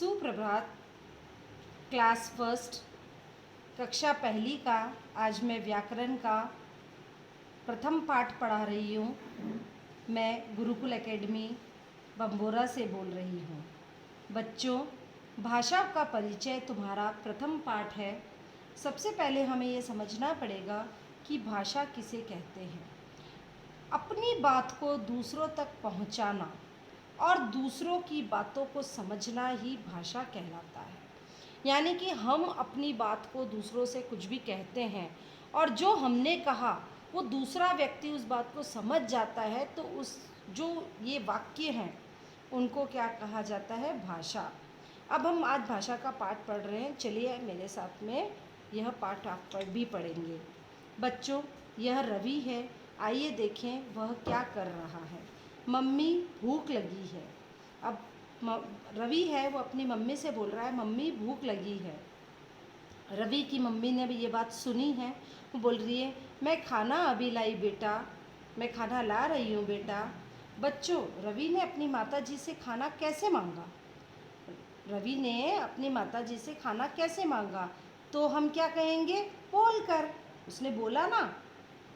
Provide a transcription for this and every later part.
सुप्रभात। Class first कक्षा पहली का आज मैं व्याकरण का प्रथम पाठ पढ़ा रही हूँ। मैं गुरुकुल एकेडमी बम्बोरा से बोल रही हूँ। बच्चों, भाषा का परिचय तुम्हारा प्रथम पाठ है। सबसे पहले हमें ये समझना पड़ेगा कि भाषा किसे कहते हैं। अपनी बात को दूसरों तक पहुँचाना और दूसरों की बातों को समझना ही भाषा कहलाता है। यानी कि हम अपनी बात को दूसरों से कुछ भी कहते हैं और जो हमने कहा वो दूसरा व्यक्ति उस बात को समझ जाता है, तो उस जो ये वाक्य हैं उनको क्या कहा जाता है? भाषा। अब हम आज भाषा का पाठ पढ़ रहे हैं। चलिए मेरे साथ में यह पाठ आप भी पढ़ेंगे। बच्चों, यह रवि है। आइए देखें वह क्या कर रहा है। मम्मी भूख लगी है। अब रवि है वो अपनी मम्मी से बोल रहा है, मम्मी भूख लगी है। रवि की मम्मी ने भी ये बात सुनी है। वो बोल रही है, मैं खाना अभी लाई बेटा, मैं खाना ला रही हूँ बेटा। बच्चों, रवि ने अपनी माताजी से खाना कैसे मांगा? रवि ने अपनी माताजी से खाना कैसे मांगा? तो हम क्या कहेंगे? बोलकर। उसने बोला ना।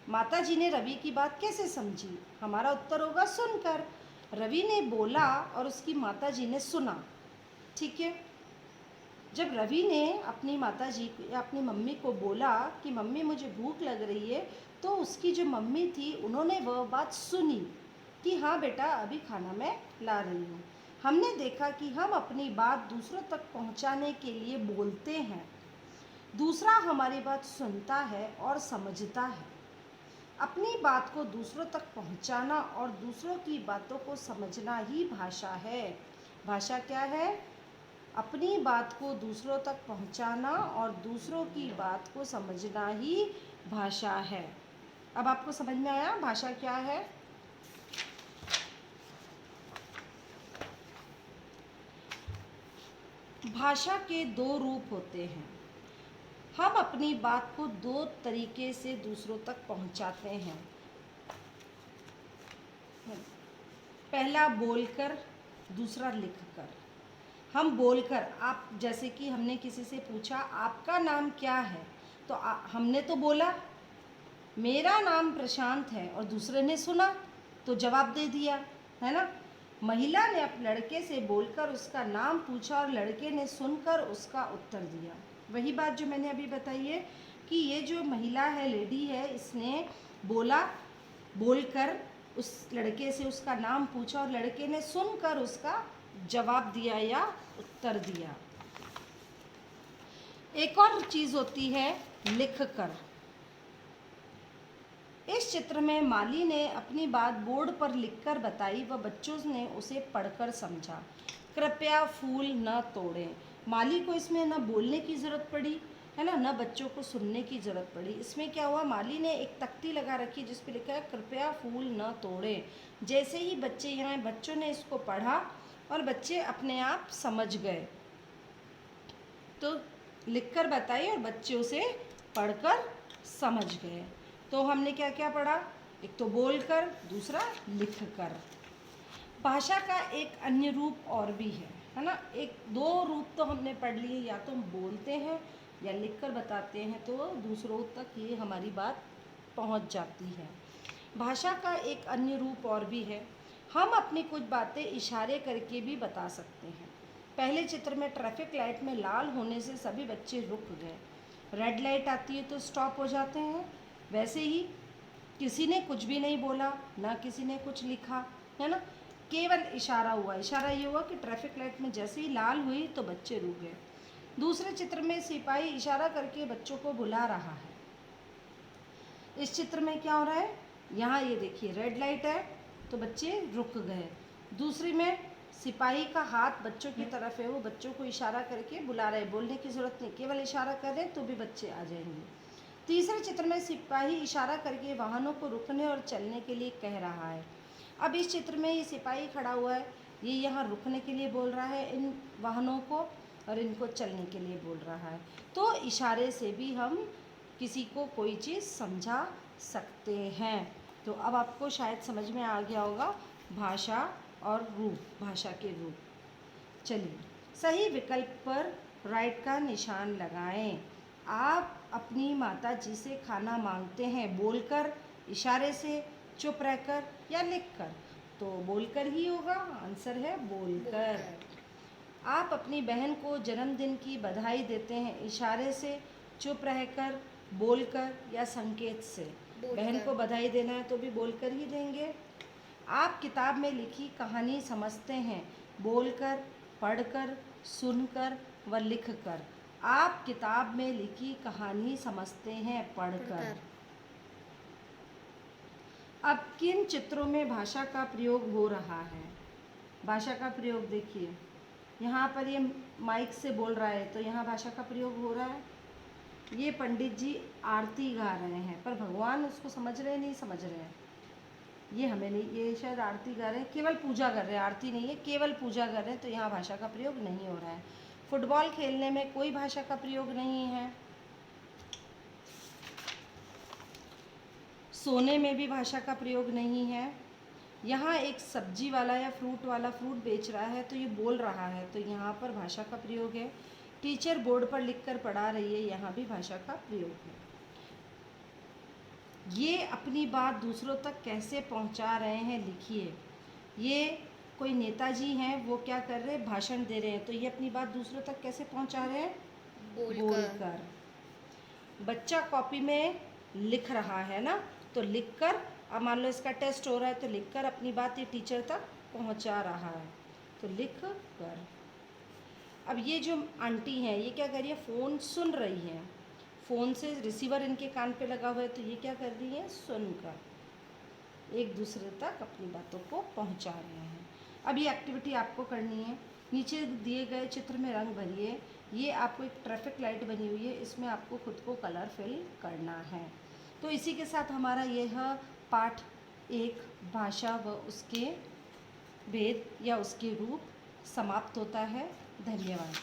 माताजी ने रवि की बात कैसे समझी? हमारा उत्तर होगा सुनकर। रवि ने बोला और उसकी माताजी ने सुना। ठीक है। जब रवि ने अपनी माताजी या अपनी मम्मी को बोला कि मम्मी मुझे भूख लग रही है, तो उसकी जो मम्मी थी उन्होंने वह बात सुनी कि हाँ बेटा, अभी खाना मैं ला रही हूँ। हमने देखा कि हम अपनी बात दूसरों तक पहुँचाने के लिए बोलते हैं, दूसरा हमारी बात सुनता है और समझता है। अपनी बात को दूसरों तक पहुंचाना और दूसरों की बातों को समझना ही भाषा है। भाषा क्या है? अपनी बात को दूसरों तक पहुंचाना और दूसरों की बात को समझना ही भाषा है। अब आपको समझ में आया भाषा क्या है? भाषा के दो रूप होते हैं। हम अपनी बात को दो तरीके से दूसरों तक पहुंचाते हैं। पहला बोलकर, दूसरा लिखकर। हम बोलकर, आप जैसे कि हमने किसी से पूछा आपका नाम क्या है, तो हमने तो बोला मेरा नाम प्रशांत है, और दूसरे ने सुना तो जवाब दे दिया, है ना। महिला ने अपने लड़के से बोलकर उसका नाम पूछा और लड़के ने सुनकर उसका उत्तर दिया। वही बात जो मैंने अभी बताई है कि ये जो महिला है, लेडी है, इसने बोला, बोलकर उस लड़के से उसका नाम पूछा और लड़के ने सुनकर उसका जवाब दिया या उत्तर दिया। एक और चीज़ होती है लिखकर। इस चित्र में माली ने अपनी बात बोर्ड पर लिखकर बताई व बच्चों ने उसे पढ़कर समझा। कृपया फूल न तोड़ें। माली को इसमें न बोलने की ज़रूरत पड़ी, है ना, न बच्चों को सुनने की ज़रूरत पड़ी। इसमें क्या हुआ? माली ने एक तख्ती लगा रखी जिस पे लिखा है कृपया फूल न तोड़ें। जैसे ही बच्चे यहाँ, बच्चों ने इसको पढ़ा और बच्चे अपने आप समझ गए। तो लिखकर बताई और बच्चे उसे पढ़कर समझ गए। तो हमने क्या क्या पढ़ा? एक तो बोलकर, दूसरा लिखकर। भाषा का एक अन्य रूप और भी है ना। एक दो रूप तो हमने पढ़ लिए, या तो हम बोलते हैं या लिखकर बताते हैं, तो दूसरों तक ये हमारी बात पहुंच जाती है। भाषा का एक अन्य रूप और भी है। हम अपनी कुछ बातें इशारे करके भी बता सकते हैं। पहले चित्र में ट्रैफिक लाइट में लाल होने से सभी बच्चे रुक गए। रेड लाइट आती है तो स्टॉप हो जाते हैं। वैसे ही किसी ने कुछ भी नहीं बोला, ना किसी ने कुछ लिखा, है ना, केवल इशारा हुआ। इशारा ये हुआ कि ट्रैफिक लाइट में जैसे ही लाल हुई तो बच्चे रुक गए। दूसरे चित्र में सिपाही इशारा करके बच्चों को बुला रहा है। इस चित्र में क्या हो रहा है? यहाँ ये देखिए रेड लाइट है तो बच्चे रुक गए। दूसरी में सिपाही का हाथ बच्चों की तरफ है, वो बच्चों को इशारा करके बुला रहे हैं। बोलने की ज़रूरत नहीं, केवल इशारा करें तो भी बच्चे आ जाएंगे। तीसरे चित्र में सिपाही इशारा करके वाहनों को रुकने और चलने के लिए कह रहा है। अब इस चित्र में ये सिपाही खड़ा हुआ है, ये यहाँ रुकने के लिए बोल रहा है इन वाहनों को, और इनको चलने के लिए बोल रहा है। तो इशारे से भी हम किसी को कोई चीज़ समझा सकते हैं। तो अब आपको शायद समझ में आ गया होगा भाषा और रूप, भाषा के रूप। चलिए सही विकल्प पर राइट का निशान लगाएं। आप अपनी माता जी से खाना मांगते हैं बोलकर, इशारे से, चुप रहकर या लिखकर? तो बोलकर ही होगा, आंसर है बोलकर। आप अपनी बहन को जन्मदिन की बधाई देते हैं इशारे से, चुप रहकर, बोलकर या संकेत से? बहन को बधाई देना है तो भी बोलकर ही देंगे। आप किताब में लिखी कहानी समझते हैं बोलकर, पढ़कर, सुनकर व लिखकर? आप किताब में लिखी कहानी समझते हैं पढ़कर। अब किन चित्रों में भाषा का प्रयोग हो रहा है? भाषा का प्रयोग देखिए, यहाँ पर ये माइक से बोल रहा है तो यहाँ भाषा का प्रयोग हो रहा है। ये पंडित जी आरती गा रहे हैं पर भगवान उसको समझ रहे नहीं समझ रहे हैं, ये हमें नहीं, ये शायद आरती गा रहे हैं, केवल पूजा कर रहे हैं, आरती नहीं है, केवल पूजा कर रहे हैं, तो यहाँ भाषा का प्रयोग नहीं हो रहा है। फुटबॉल खेलने में कोई भाषा का प्रयोग नहीं है। सोने में भी भाषा का प्रयोग नहीं है। यहाँ एक सब्जी वाला या फ्रूट वाला फ्रूट बेच रहा है तो ये बोल रहा है, तो यहाँ पर भाषा का प्रयोग है। टीचर बोर्ड पर लिखकर पढ़ा रही है, यहाँ भी भाषा का प्रयोग है। ये अपनी बात दूसरों तक कैसे पहुँचा रहे हैं, लिखिए। ये कोई नेताजी हैं, वो क्या कर रहे हैं, भाषण दे रहे हैं, तो ये अपनी बात दूसरों तक कैसे पहुँचा रहे हैं, बोलकर। बच्चा कॉपी में लिख रहा है ना, तो लिखकर, अब मान लो इसका टेस्ट हो रहा है तो लिखकर अपनी बात ये टीचर तक पहुंचा रहा है, तो लिख कर। अब ये जो आंटी हैं ये क्या कर रही है, फ़ोन सुन रही हैं, फ़ोन से रिसीवर इनके कान पे लगा हुआ है तो ये क्या कर रही है, सुनकर एक दूसरे तक अपनी बातों को पहुंचा रहे हैं। अब ये एक्टिविटी आपको करनी है। नीचे दिए गए चित्र में रंग भरिए। ये आपको एक ट्रैफिक लाइट बनी हुई है, इसमें आपको खुद को कलर फिल करना है। तो इसी के साथ हमारा यह पाठ 1 भाषा व उसके भेद या उसके रूप समाप्त होता है। धन्यवाद।